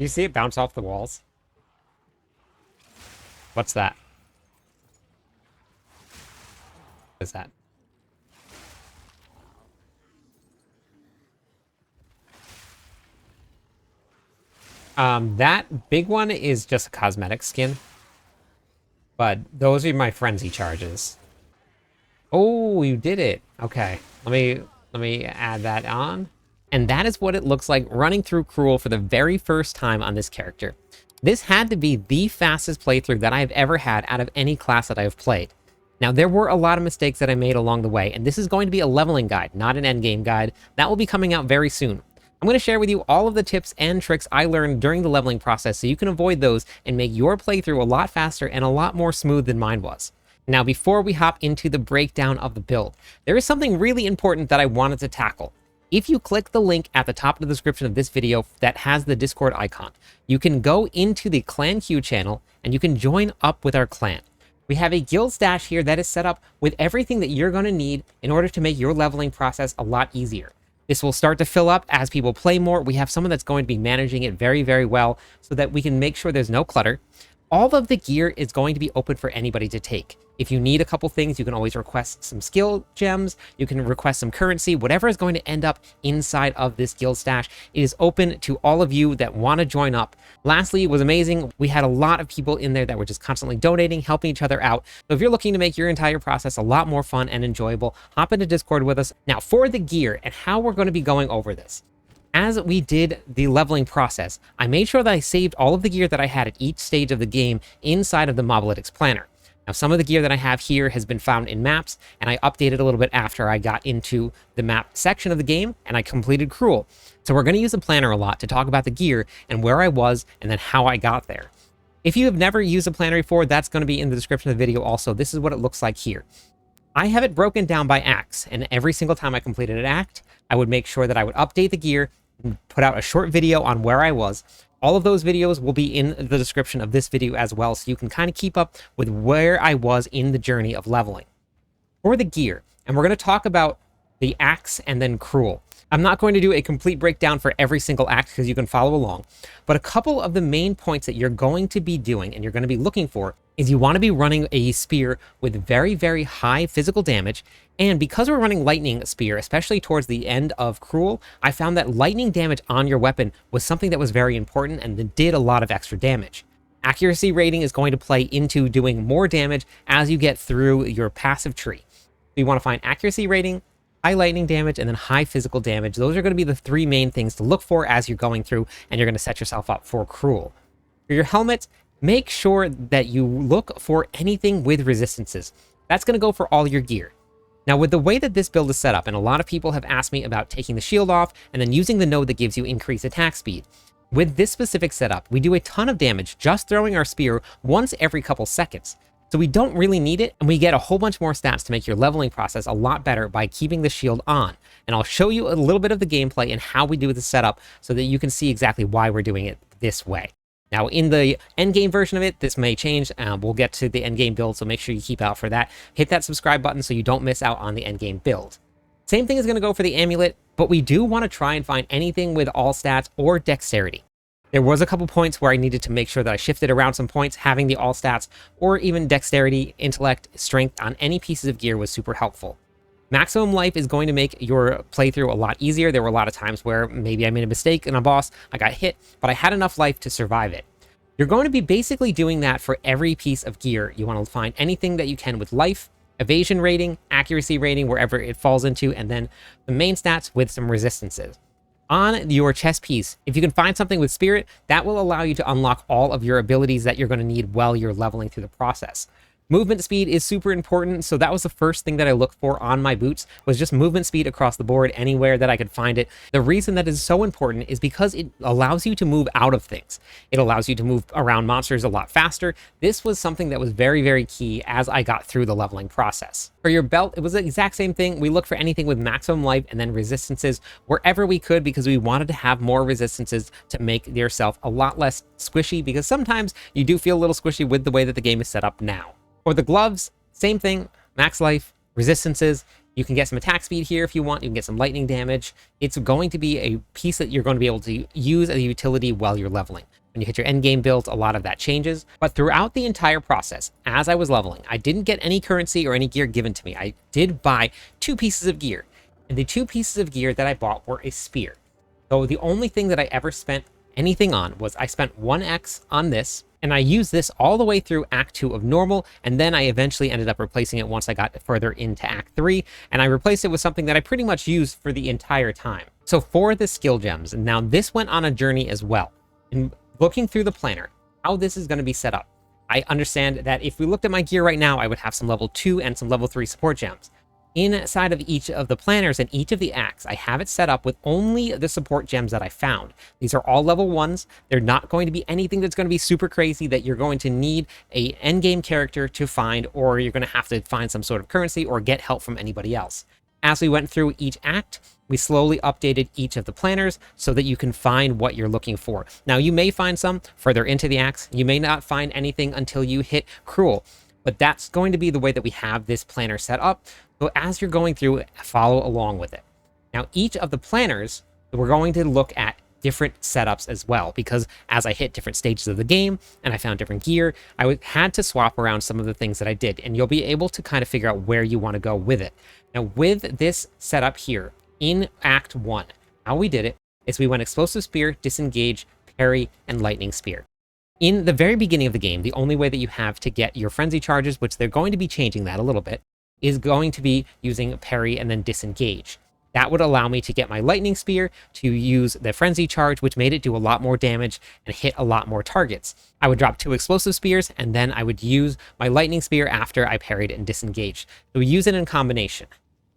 You see it bounce off the walls? What's that? What is that? That big one is just a cosmetic skin. But those are my frenzy charges. Oh, you did it. Okay. Let me add that on. And that is what it looks like running through Cruel for the very first time on this character. This had to be the fastest playthrough that I've ever had out of any class that I've played. Now, there were a lot of mistakes that I made along the way, and this is going to be a leveling guide, not an endgame guide. That will be coming out very soon. I'm going to share with you all of the tips and tricks I learned during the leveling process so you can avoid those and make your playthrough a lot faster and a lot more smooth than mine was. Now, before we hop into the breakdown of the build, there is something really important that I wanted to tackle. If you click the link at the top of the description of this video that has the Discord icon, you can go into the Clan Q channel and you can join up with our clan. We have a guild stash here that is set up with everything that you're going to need in order to make your leveling process a lot easier. This will start to fill up as people play more. We have someone that's going to be managing it very, very well so that we can make sure there's no clutter. All of the gear is going to be open for anybody to take. If you need a couple things, you can always request some skill gems, you can request some currency, whatever is going to end up inside of this guild stash. It is open to all of you that want to join up. Lastly, it was amazing. We had a lot of people in there that were just constantly donating, helping each other out. So if you're looking to make your entire process a lot more fun and enjoyable, hop into Discord with us. Now, for the gear and how we're going to be going over this. As we did the leveling process, I made sure that I saved all of the gear that I had at each stage of the game inside of the Mobalytics Planner. Now, some of the gear that I have here has been found in maps, and I updated a little bit after I got into the map section of the game, and I completed Cruel. So we're going to use the planner a lot to talk about the gear and where I was, and then how I got there. If you have never used a planner before, that's going to be in the description of the video also. This is what it looks like here. I have it broken down by acts, and every single time I completed an act, I would make sure that I would update the gear, put out a short video on where I was. All of those videos will be in the description of this video as well, so you can kind of keep up with where I was in the journey of leveling. For the gear, and we're going to talk about the acts and then Cruel. I'm not going to do a complete breakdown for every single act because you can follow along, but a couple of the main points that you're going to be doing and you're going to be looking for is you want to be running a spear with very, very high physical damage. And because we're running lightning spear, especially towards the end of Cruel, I found that lightning damage on your weapon was something that was very important and that did a lot of extra damage. Accuracy rating is going to play into doing more damage as you get through your passive tree. You want to find accuracy rating, high lightning damage, and then high physical damage. Those are going to be the three main things to look for as you're going through, and you're going to set yourself up for Cruel. For your helmet, make sure that you look for anything with resistances. That's going to go for all your gear. Now, with the way that this build is set up, and a lot of people have asked me about taking the shield off and then using the node that gives you increased attack speed. With this specific setup, we do a ton of damage just throwing our spear once every couple seconds. So we don't really need it, and we get a whole bunch more stats to make your leveling process a lot better by keeping the shield on. And I'll show you a little bit of the gameplay and how we do the setup so that you can see exactly why we're doing it this way. Now, in the endgame version of it, this may change. We'll get to the endgame build, so make sure you keep out for that. Hit that subscribe button so you don't miss out on the endgame build. Same thing is going to go for the amulet, but we do want to try and find anything with all stats or dexterity. There was a couple points where I needed to make sure that I shifted around some points. Having the all stats or even dexterity, intellect, strength on any pieces of gear was super helpful. Maximum life is going to make your playthrough a lot easier. There were a lot of times where maybe I made a mistake in a boss, I got hit, but I had enough life to survive it. You're going to be basically doing that for every piece of gear. You want to find anything that you can with life, evasion rating, accuracy rating, wherever it falls into, and then the main stats with some resistances. On your chest piece, if you can find something with spirit, that will allow you to unlock all of your abilities that you're going to need while you're leveling through the process. Movement speed is super important, so that was the first thing that I looked for on my boots, was just movement speed across the board anywhere that I could find it. The reason that is so important is because it allows you to move out of things. It allows you to move around monsters a lot faster. This was something that was very, very key as I got through the leveling process. For your belt, it was the exact same thing. We looked for anything with maximum life and then resistances wherever we could because we wanted to have more resistances to make yourself a lot less squishy, because sometimes you do feel a little squishy with the way that the game is set up now. For the gloves, same thing, max life, resistances. You can get some attack speed here if you want. You can get some lightning damage. It's going to be a piece that you're going to be able to use as a utility while you're leveling. When you hit your end game builds, a lot of that changes. But throughout the entire process, as I was leveling, I didn't get any currency or any gear given to me. I did buy 2 pieces of gear. And the 2 pieces of gear that I bought were a spear. So the only thing that I ever spent anything on was I spent 1x on this, and I used this all the way through Act 2 of normal, and then I eventually ended up replacing it once I got further into Act 3, and I replaced it with something that I pretty much used for the entire time. So for the skill gems, and now this went on a journey as well. In looking through the planner, how this is going to be set up, I understand that if we looked at my gear right now, I would have some level 2 and some level 3 support gems. Inside of each of the planners and each of the acts, I have it set up with only the support gems that I found. These are all level 1s. They're not going to be anything that's going to be super crazy that you're going to need a endgame character to find, or you're going to have to find some sort of currency or get help from anybody else. As we went through each act, we slowly updated each of the planners so that you can find what you're looking for. Now, you may find some further into the acts. You may not find anything until you hit Cruel, but that's going to be the way that we have this planner set up. So as you're going through, follow along with it. Now, each of the planners, we're going to look at different setups as well, because as I hit different stages of the game and I found different gear, I had to swap around some of the things that I did, and you'll be able to kind of figure out where you want to go with it. Now, with this setup here in Act 1, how we did it is we went Explosive Spear, Disengage, Parry, and Lightning Spear. In the very beginning of the game, the only way that you have to get your Frenzy charges, which they're going to be changing that a little bit, is going to be using Parry and then Disengage. That would allow me to get my Lightning Spear to use the Frenzy charge, which made it do a lot more damage and hit a lot more targets. I would drop 2 Explosive Spears, and then I would use my Lightning Spear after I parried and disengaged. So we use it in combination.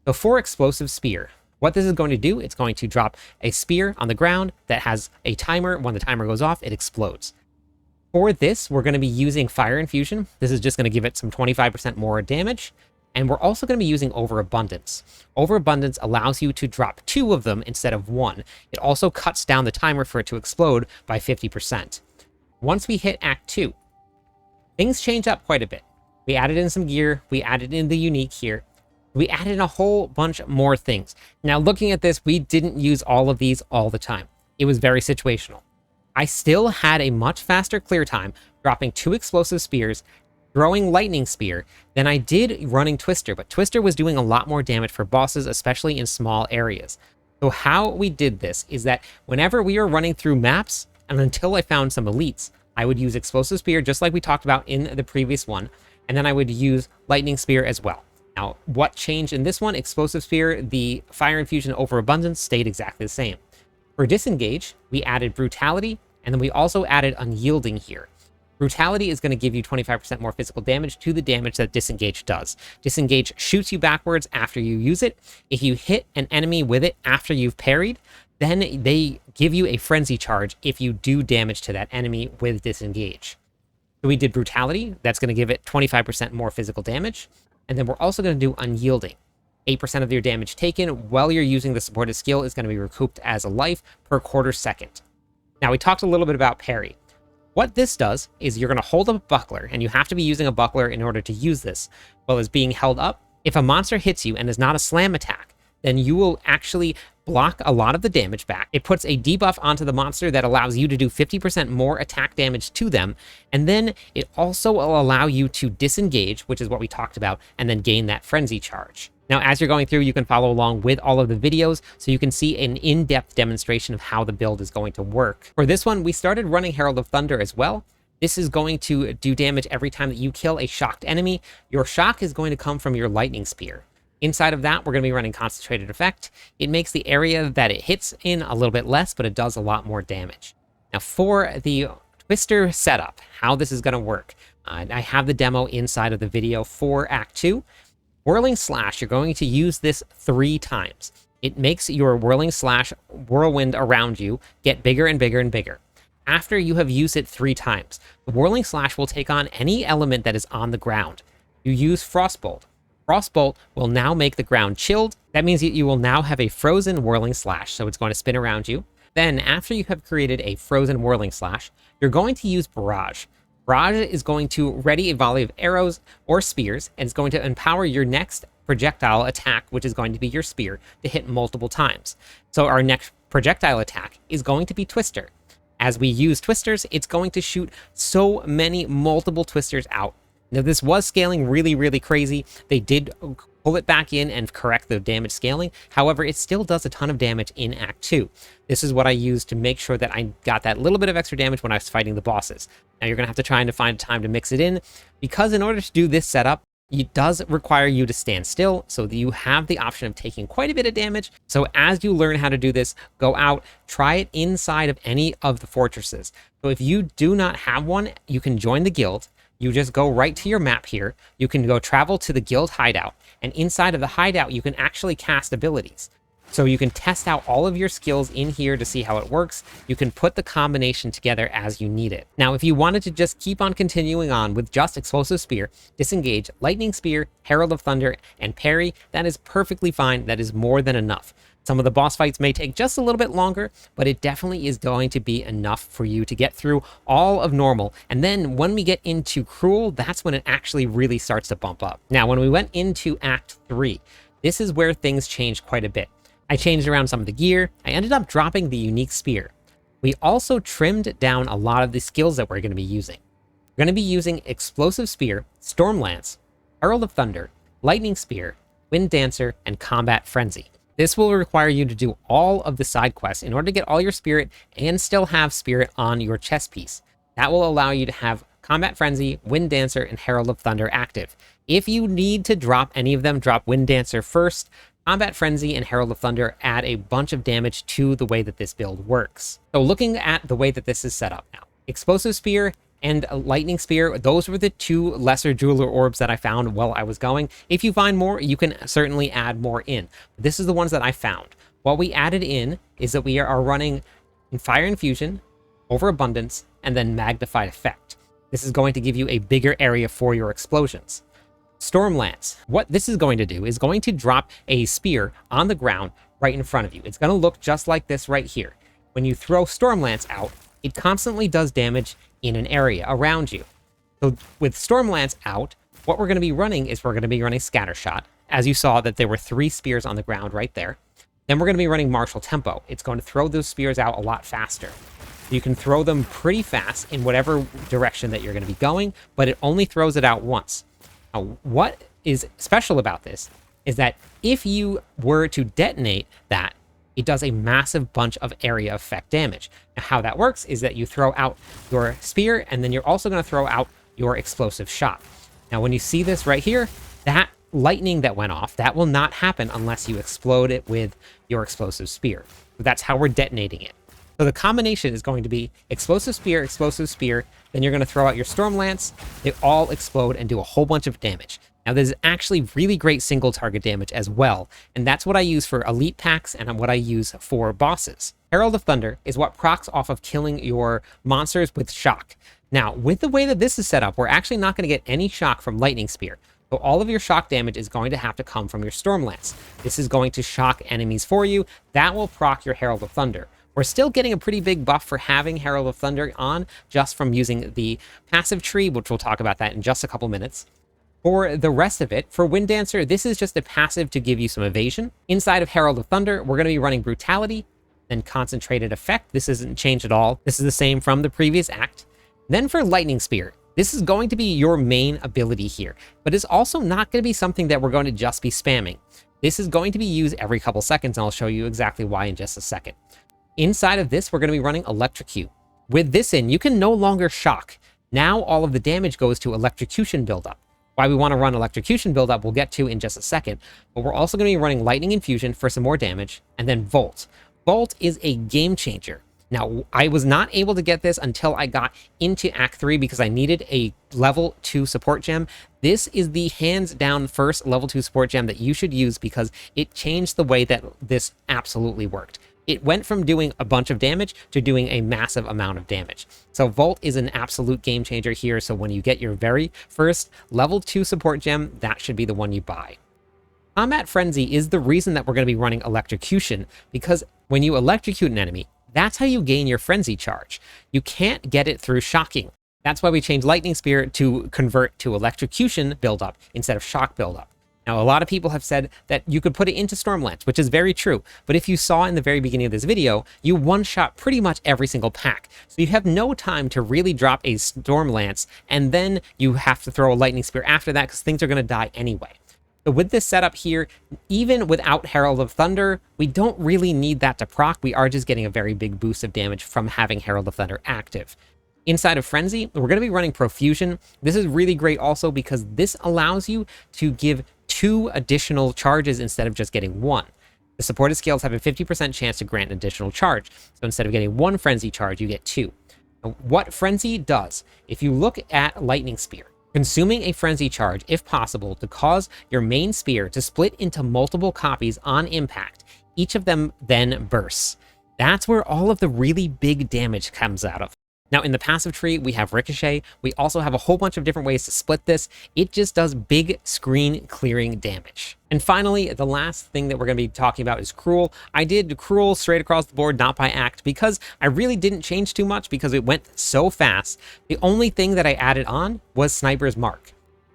So for Explosive Spear, what this is going to do, it's going to drop a spear on the ground that has a timer. When the timer goes off, it explodes. For this, we're going to be using Fire Infusion. This is just going to give it some 25% more damage. And we're also going to be using Overabundance. Overabundance allows you to drop 2 of them instead of 1. It also cuts down the timer for it to explode by 50%. Once we hit Act 2, things change up quite a bit. We added in some gear. We added in the unique here. We added in a whole bunch more things. Now, looking at this, we didn't use all of these all the time. It was very situational. I still had a much faster clear time, dropping 2 Explosive Spears, throwing Lightning Spear, than I did running Twister, but Twister was doing a lot more damage for bosses, especially in small areas. So how we did this is that whenever we were running through maps, and until I found some elites, I would use Explosive Spear, just like we talked about in the previous one, and then I would use Lightning Spear as well. Now, what changed in this one? Explosive Spear, the Fire Infusion Overabundance stayed exactly the same. For Disengage, we added Brutality, and then we also added Unyielding here. Brutality is going to give you 25% more physical damage to the damage that Disengage does. Disengage shoots you backwards after you use it. If you hit an enemy with it after you've parried, then they give you a Frenzy charge if you do damage to that enemy with Disengage. So we did Brutality. That's going to give it 25% more physical damage. And then we're also going to do Unyielding. 8% of your damage taken while you're using the supported skill is going to be recouped as a life per quarter second. Now, we talked a little bit about Parry. What this does is you're going to hold up a buckler, and you have to be using a buckler in order to use this. While it's being held up, if a monster hits you and is not a slam attack, then you will actually block a lot of the damage back. It puts a debuff onto the monster that allows you to do 50% more attack damage to them, and then it also will allow you to disengage, which is what we talked about, and then gain that frenzy charge. Now, as you're going through, you can follow along with all of the videos so you can see an in-depth demonstration of how the build is going to work. For this one, we started running Herald of Thunder as well. This is going to do damage every time that you kill a shocked enemy. Your shock is going to come from your Lightning Spear. Inside of that, we're going to be running Concentrated Effect. It makes the area that it hits in a little bit less, but it does a lot more damage. Now, for the Twister setup, how this is going to work, I have the demo inside of the video for Act 2. Whirling Slash, you're going to use this 3 times. It makes your Whirling Slash whirlwind around you get bigger and bigger and bigger. After you have used it 3 times, the Whirling Slash will take on any element that is on the ground. You use Frostbolt. Frostbolt will now make the ground chilled. That means that you will now have a frozen Whirling Slash, so it's going to spin around you. Then, after you have created a frozen Whirling Slash, you're going to use Barrage. Barrage is going to ready a volley of arrows or spears, and it's going to empower your next projectile attack, which is going to be your spear, to hit multiple times. So our next projectile attack is going to be Twister. as we use twisters, it's going to shoot so many multiple twisters out. Now, this was scaling really, really crazy. They did pull it back in and correct the damage scaling. However, it still does a ton of damage in Act 2. This is what I used to make sure that I got that little bit of extra damage when I was fighting the bosses. Now, you're going to have to try and find time to mix it in, because in order to do this setup, it does require you to stand still, so that you have the option of taking quite a bit of damage. So as you learn how to do this, go out, try it inside of any of the fortresses. So if you do not have one, you can join the guild. You just go right to your map here. You can go travel to the guild hideout, and inside of the hideout, you can actually cast abilities. So you can test out all of your skills in here to see how it works. You can put the combination together as you need it. Now, if you wanted to just keep on continuing on with just Explosive Spear, Disengage, Lightning Spear, Herald of Thunder, and Parry, that is perfectly fine. That is more than enough. Some of the boss fights may take just a little bit longer, but it definitely is going to be enough for you to get through all of normal. And then when we get into Cruel, that's when it actually really starts to bump up. Now, when we went into Act 3, this is where things changed quite a bit. I changed around some of the gear. I ended up dropping the unique spear. We also trimmed down a lot of the skills that we're going to be using. We're going to be using Explosive Spear, Storm Lance, Herald of Thunder, Lightning Spear, Wind Dancer, and Combat Frenzy. This will require you to do all of the side quests in order to get all your spirit and still have spirit on your chest piece. That will allow you to have Combat Frenzy, Wind Dancer, and Herald of Thunder active. If you need to drop any of them, drop Wind Dancer first. Combat Frenzy and Herald of Thunder add a bunch of damage to the way that this build works. So looking at the way that this is set up now, Explosive Spear and Lightning Spear, those were the two lesser jeweler orbs that I found while I was going. If you find more, you can certainly add more in. This is the ones that I found. What we added in is that we are running Fire Infusion, Overabundance, and then Magnified Effect. This is going to give you a bigger area for your explosions. Storm Lance. What this is going to do is going to drop a spear on the ground right in front of you. It's going to look just like this right here. When you throw Storm Lance out, it constantly does damage in an area around you. So with Storm Lance out, what we're going to be running is we're going to be running Scatter Shot. As you saw that there were 3 spears on the ground right there. Then we're going to be running Martial Tempo. It's going to throw those spears out a lot faster. You can throw them pretty fast in whatever direction that you're going to be going, but it only throws it out once. Now, what is special about this is that if you were to detonate that, it does a massive bunch of area effect damage. Now, how that works is that you throw out your spear, and then you're also going to throw out your explosive shot. Now, when you see this right here, that lightning that went off, that will not happen unless you explode it with your explosive spear. That's how we're detonating it. So the combination is going to be explosive spear, then you're going to throw out your Storm Lance. They all explode and do a whole bunch of damage. Now, this is actually really great single target damage as well, and that's what I use for elite packs and what I use for bosses. Herald of Thunder is what procs off of killing your monsters with shock. Now, with the way that this is set up, we're actually not going to get any shock from Lightning Spear. So all of your shock damage is going to have to come from your Storm Lance. This is going to shock enemies for you. That will proc your Herald of Thunder. We're still getting a pretty big buff for having Herald of Thunder on just from using the passive tree, which we'll talk about that in just a couple minutes. For the rest of it, for Wind Dancer, this is just a passive to give you some evasion. Inside of Herald of Thunder, we're going to be running Brutality, then Concentrated Effect. This isn't changed at all. This is the same from the previous act. Then for Lightning Spear, this is going to be your main ability here, but it's also not going to be something that we're going to just be spamming. This is going to be used every couple seconds, and I'll show you exactly why in just a second. Inside of this, we're going to be running Electrocute. With this in, you can no longer shock. Now all of the damage goes to Electrocution buildup. Why we want to run Electrocution buildup, we'll get to in just a second. But we're also going to be running Lightning Infusion for some more damage, and then Volt. Volt is a game changer. Now, I was not able to get this until I got into Act 3 because I needed a level 2 support gem. This is the hands down first level 2 support gem that you should use because it changed the way that this absolutely worked. It went from doing a bunch of damage to doing a massive amount of damage. So Volt is an absolute game changer here. So when you get your very first level 2 support gem, that should be the one you buy. Combat Frenzy is the reason that we're going to be running Electrocution, because when you electrocute an enemy, that's how you gain your Frenzy charge. You can't get it through shocking. That's why we changed Lightning Spear to convert to Electrocution buildup instead of shock buildup. Now, a lot of people have said that you could put it into Stormlance, which is very true. But if you saw in the very beginning of this video, you one-shot pretty much every single pack. So you have no time to really drop a Stormlance, and then you have to throw a Lightning Spear after that because things are going to die anyway. So with this setup here, even without Herald of Thunder, we don't really need that to proc. We are just getting a very big boost of damage from having Herald of Thunder active. Inside of Frenzy, we're going to be running Profusion. This is really great also because this allows you to give 2 additional charges instead of just getting 1. The supported skills have a 50% chance to grant an additional charge. So instead of getting 1 Frenzy charge, you get 2. Now, what Frenzy does, if you look at Lightning Spear, consuming a Frenzy charge, if possible, to cause your main spear to split into multiple copies on impact, each of them then bursts. That's where all of the really big damage comes out of. Now, in the passive tree, we have Ricochet. We also have a whole bunch of different ways to split this. It just does big screen clearing damage. And finally, the last thing that we're going to be talking about is Cruel. I did Cruel straight across the board, not by act, because I really didn't change too much because it went so fast. The only thing that I added on was Sniper's Mark.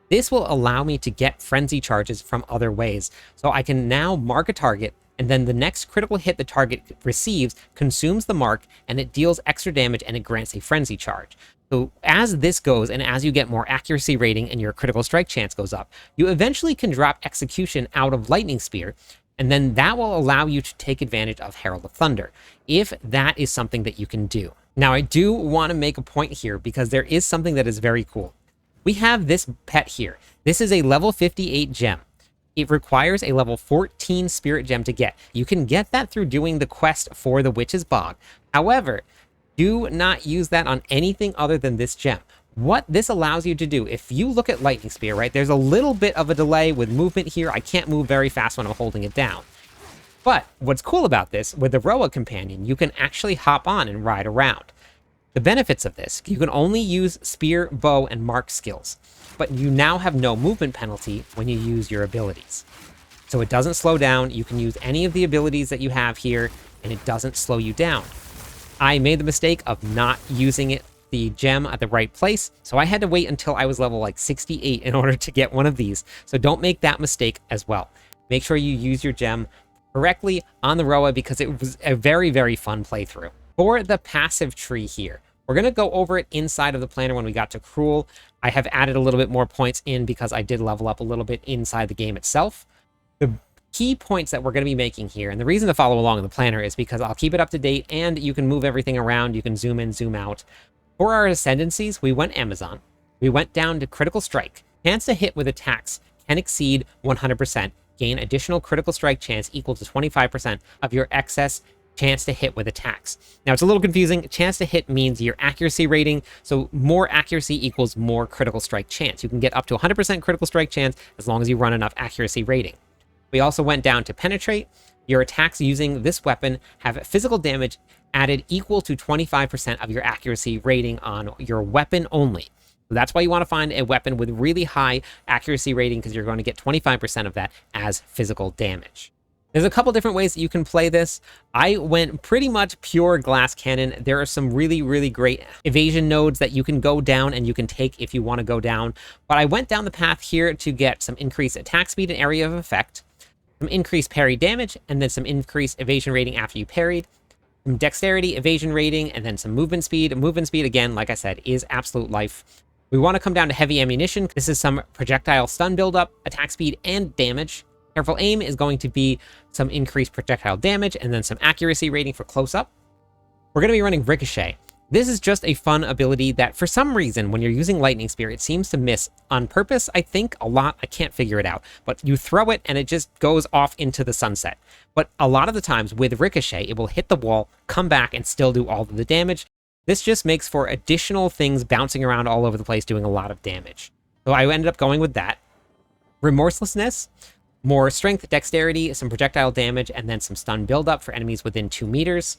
This will allow me to get frenzy charges from other ways. So I can now mark a target, and then the next critical hit the target receives consumes the mark, and it deals extra damage, and it grants a frenzy charge. So as this goes, and as you get more accuracy rating and your critical strike chance goes up, you eventually can drop execution out of Lightning Spear, and then that will allow you to take advantage of Herald of Thunder, if that is something that you can do. Now, I do want to make a point here, because there is something that is very cool. We have this pet here. This is a level 58 gem. It requires a level 14 Spirit Gem to get. You can get that through doing the quest for the Witch's Bog. However, do not use that on anything other than this gem. What this allows you to do, if you look at Lightning Spear, right, there's a little bit of a delay with movement here. I can't move very fast when I'm holding it down. But what's cool about this, with the Roa Companion, you can actually hop on and ride around. The benefits of this, you can only use Spear, Bow, and Mark skills, but you now have no movement penalty when you use your abilities. So it doesn't slow down. You can use any of the abilities that you have here, and it doesn't slow you down. I made the mistake of not using the gem at the right place, so I had to wait until I was level like 68 in order to get one of these. So don't make that mistake as well. Make sure you use your gem correctly on the Roa, because it was a very, very fun playthrough. For the passive tree here, we're going to go over it inside of the planner when we got to Cruel. I have added a little bit more points in because I did level up a little bit inside the game itself. The key points that we're going to be making here, and the reason to follow along in the planner is because I'll keep it up to date, and you can move everything around. You can zoom in, zoom out. For our ascendancies, we went Amazon. We went down to Critical Strike. Chance to hit with attacks can exceed 100%. Gain additional critical strike chance equal to 25% of your excess chance to hit with attacks. Now, it's a little confusing. Chance to hit means your accuracy rating, so more accuracy equals more critical strike chance. You can get up to 100% critical strike chance as long as you run enough accuracy rating. We also went down to Penetrate. Your attacks using this weapon have physical damage added equal to 25% of your accuracy rating on your weapon only. So that's why you want to find a weapon with really high accuracy rating, because you're going to get 25% of that as physical damage. There's a couple different ways that you can play this. I went pretty much pure glass cannon. There are some really, really great evasion nodes that you can go down and you can take if you want to go down. But I went down the path here to get some increased attack speed and area of effect, some increased parry damage, and then some increased evasion rating after you parried, some dexterity, evasion rating, and then some movement speed. Movement speed, again, like I said, is absolute life. We want to come down to heavy ammunition. This is some projectile stun buildup, attack speed, and damage. Careful aim is going to be some increased projectile damage, and then some accuracy rating for close-up. We're going to be running Ricochet. This is just a fun ability that, for some reason, when you're using Lightning Spear, it seems to miss on purpose, I think, a lot. I can't figure it out. But you throw it, and it just goes off into the sunset. But a lot of the times, with Ricochet, it will hit the wall, come back, and still do all of the damage. This just makes for additional things bouncing around all over the place, doing a lot of damage. So I ended up going with that. Remorselessness. More strength, dexterity, some projectile damage, and then some stun buildup for enemies within 2 meters.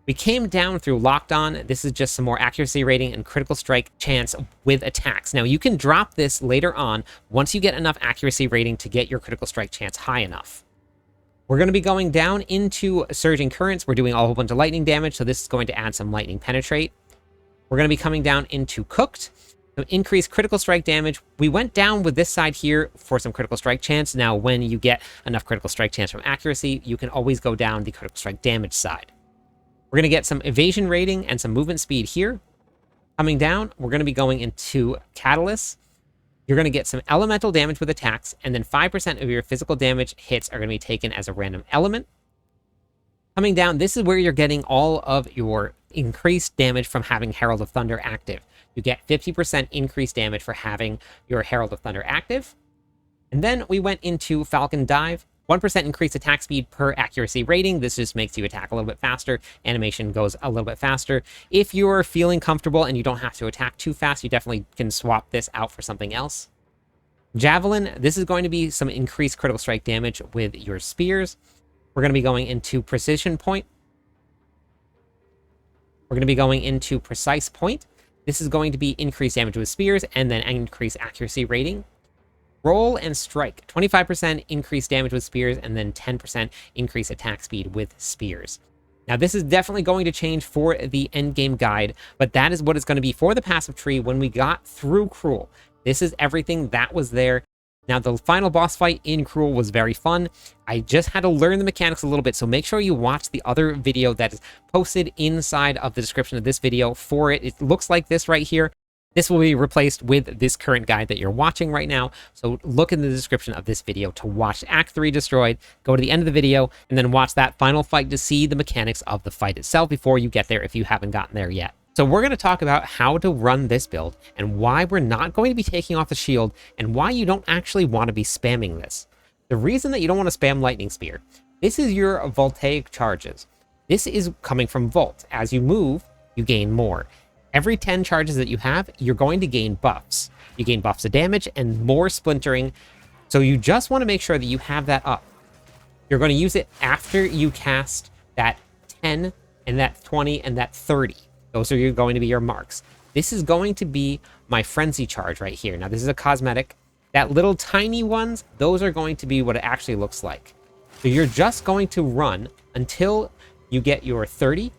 We came down through Locked On. This is just some more accuracy rating and critical strike chance with attacks. Now, you can drop this later on once you get enough accuracy rating to get your critical strike chance high enough. We're going to be going down into Surging Currents. We're doing a whole bunch of lightning damage, so this is going to add some lightning penetrate. We're going to be coming down into Cooked. Some increased critical strike damage. We went down with this side here for some critical strike chance. Now, when you get enough critical strike chance from accuracy, you can always go down the critical strike damage side. We're going to get some evasion rating and some movement speed here. Coming down, we're going to be going into Catalyst. You're going to get some elemental damage with attacks, and then 5% of your physical damage hits are going to be taken as a random element. Coming down, this is where you're getting all of your increased damage from having Herald of Thunder active. You get 50% increased damage for having your Herald of Thunder active. And then we went into Falcon Dive. 1% increased attack speed per accuracy rating. This just makes you attack a little bit faster. Animation goes a little bit faster. If you're feeling comfortable and you don't have to attack too fast, you definitely can swap this out for something else. Javelin, this is going to be some increased critical strike damage with your spears. We're going to be going into Precision Point. We're going to be going into Precise Point. This is going to be increased damage with spears and then increased accuracy rating. Roll and Strike, 25% increased damage with spears and then 10% increased attack speed with spears. Now, this is definitely going to change for the endgame guide, but that is what it's going to be for the passive tree when we got through Cruel. This is everything that was there. Now, the final boss fight in Cruel was very fun. I just had to learn the mechanics a little bit, so make sure you watch the other video that is posted inside of the description of this video for it. It looks like this right here. This will be replaced with this current guide that you're watching right now, so look in the description of this video to watch Act 3 Destroyed, go to the end of the video, and then watch that final fight to see the mechanics of the fight itself before you get there if you haven't gotten there yet. So we're going to talk about how to run this build and why we're not going to be taking off the shield and why you don't actually want to be spamming this. The reason that you don't want to spam Lightning Spear, this is your voltaic charges. This is coming from Volt. As you move, you gain more. Every 10 charges that you have, you're going to gain buffs. You gain buffs of damage and more splintering. So you just want to make sure that you have that up. You're going to use it after you cast that 10 and that 20 and that 30. Those are going to be your marks. This is going to be my Frenzy Charge right here. Now, this is a cosmetic. That little tiny ones, those are going to be what it actually looks like. So you're just going to run until you get your 30.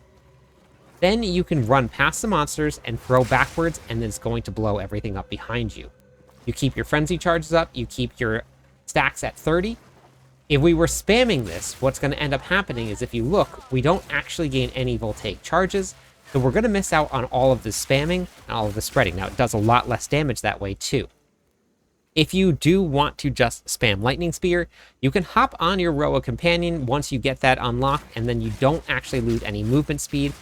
Then you can run past the monsters and throw backwards, and then it's going to blow everything up behind you. You keep your Frenzy Charges up. You keep your stacks at 30. If we were spamming this, what's going to end up happening is if you look, we don't actually gain any voltaic charges. So we're going to miss out on all of the spamming and all of the spreading. Now, it does a lot less damage that way, too. If you do want to just spam Lightning Spear, you can hop on your Roa Companion once you get that unlocked, and then you don't actually lose any movement speed.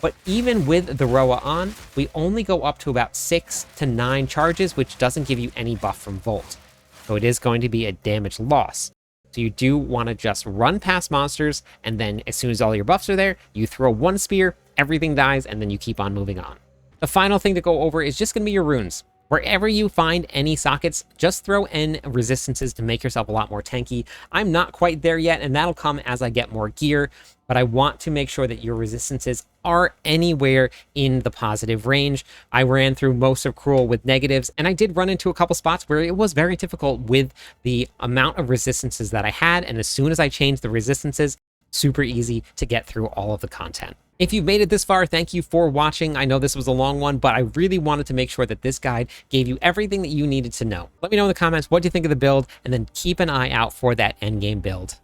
But even with the Roa on, we only go up to about 6 to 9 charges, which doesn't give you any buff from Volt. So it is going to be a damage loss. So you do want to just run past monsters, and then as soon as all your buffs are there, you throw one spear, everything dies, and then you keep on moving on. The final thing to go over is just going to be your runes. Wherever you find any sockets, just throw in resistances to make yourself a lot more tanky. I'm not quite there yet, and that'll come as I get more gear, but I want to make sure that your resistances are anywhere in the positive range. I ran through most of Cruel with negatives, and I did run into a couple spots where it was very difficult with the amount of resistances that I had, and as soon as I changed the resistances, super easy to get through all of the content. If you've made it this far, thank you for watching. I know this was a long one, but I really wanted to make sure that this guide gave you everything that you needed to know. Let me know in the comments what do you think of the build, and then keep an eye out for that endgame build.